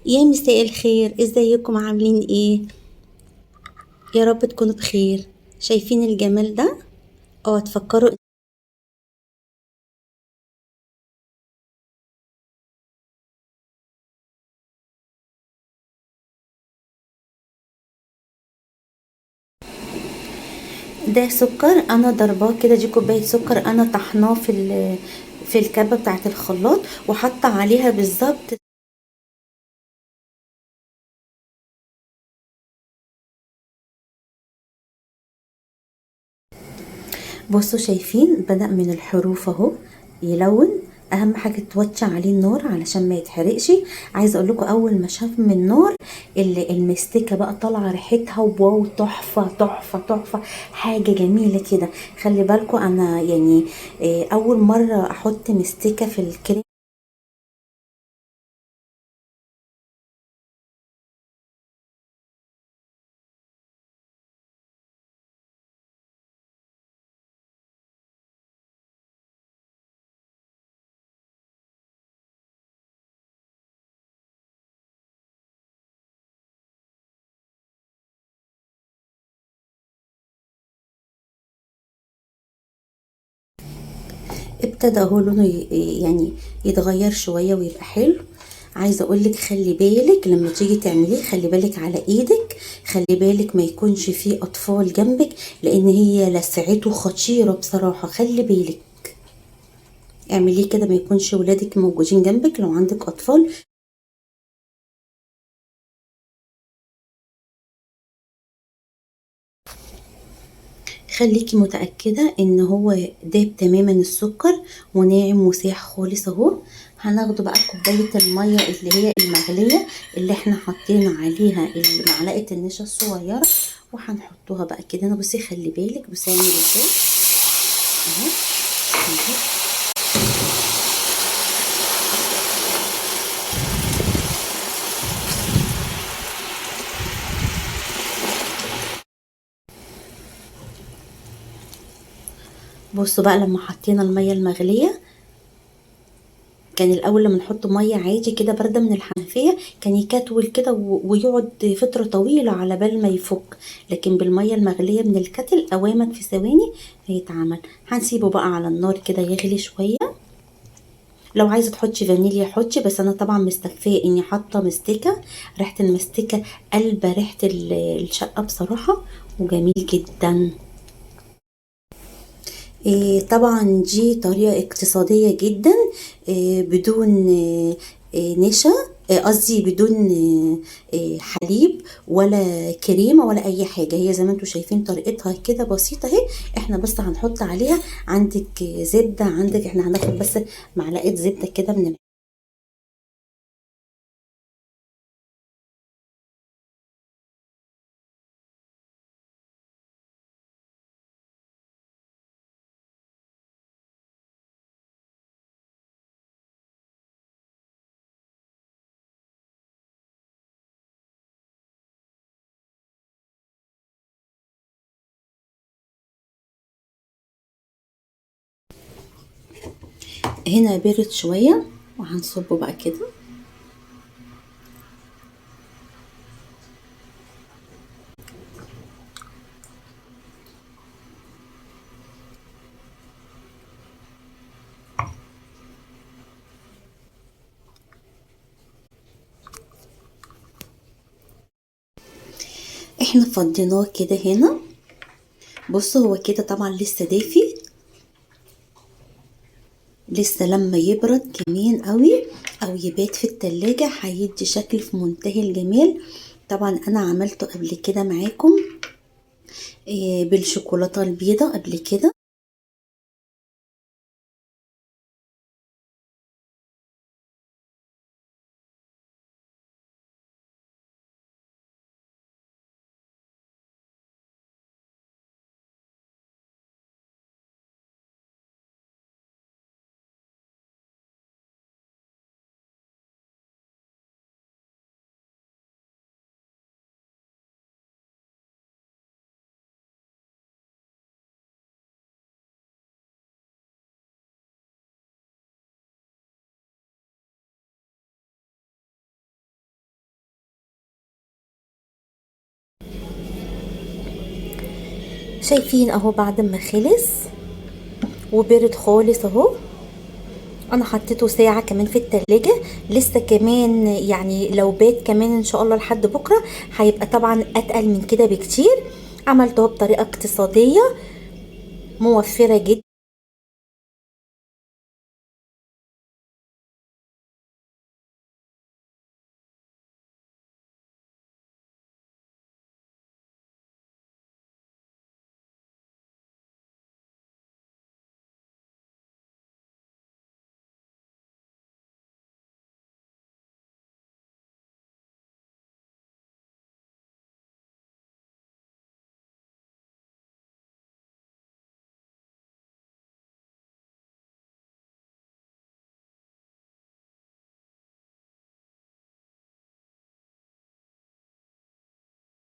يا مساء الخير، ازيكم عاملين ايه؟ يا رب تكونوا بخير. شايفين الجمال ده؟ تفكروا. ده سكر انا ضرباه كده، دي كوبايه سكر انا طحناه في الكبه بتاعه الخلاط، وحاطه عليها بالظبط. بصوا شايفين بدأ من الحروف اهو يلون. اهم حاجه توطي عليه النار علشان ما يتحرقش. عايزه اقول لكم اول ما شاف من النار المستكه بقى طالعه ريحتها، واو تحفه تحفه تحفه. حاجه جميله كده. خلي بالكم انا يعني اول مره احط مستكه في الكريم. ابتدى اهو لونه يعني يتغير شويه ويبقى حلو. عايزه اقولك خلي بالك لما تيجي تعمليه، خلي بالك على ايدك. خلي بالك ما يكونش فيه اطفال جنبك، لان هي لسعته خطيره بصراحه. خلي بالك اعمليه كده، ما يكونش ولادك موجودين جنبك لو عندك اطفال. خليكي متأكدة ان هو داب تماما السكر وناعم وساح خالص اهو. هناخده بقى كوباية المية اللي هي المغلية، اللي احنا حطينا عليها معلقة النشا الصغيرة، وهنحطوها بقى كده. انا بصي خلي بالك، بصي اعمل ازاي اهو. أهو. بصوا بقى لما حطينا المية المغلية، كان الاول لما نحط ميه عادي كده بارده من الحنفيه كان يكتول كده ويقعد فتره طويله على بال ما يفك. لكن بالميه المغليه من الكتل اوامد في ثواني هيتعمل. هنسيبه بقى على النار كده يغلي شويه. لو عايزه تحطي فانيليا حطي، بس انا طبعا مستكفيه اني حاطه مستكه. ريحه المستكه قلبه ريحه الشقه بصراحه، وجميل جدا. طبعا دي طريقة اقتصادية جدا. بدون نشا، قصدي بدون حليب ولا كريمة ولا أي حاجة. هي زي ما انتوا شايفين طريقتها كده بسيطة اهي. احنا بس هنحط عليها، عندك زبدة، عندك احنا هناخد بس معلقة زبدة كده من هنا بارد شوية، وهنصبه بقى كده. احنا فضيناه كده هنا. بصوا هو كده طبعا لسه دافي. لسه لما يبرد كمان قوي او يبات في التلاجة هيدي شكل في منتهى الجمال. طبعا انا عملته قبل كده معاكم بالشوكولاتة البيضة قبل كده. شايفين اهو بعد ما خلص وبرد خالص اهو. انا حطيته ساعة كمان في التلاجة، لسه كمان يعني لو بات كمان ان شاء الله لحد بكرة هيبقى طبعا اتقل من كده بكتير. عملته بطريقة اقتصادية موفرة جدا.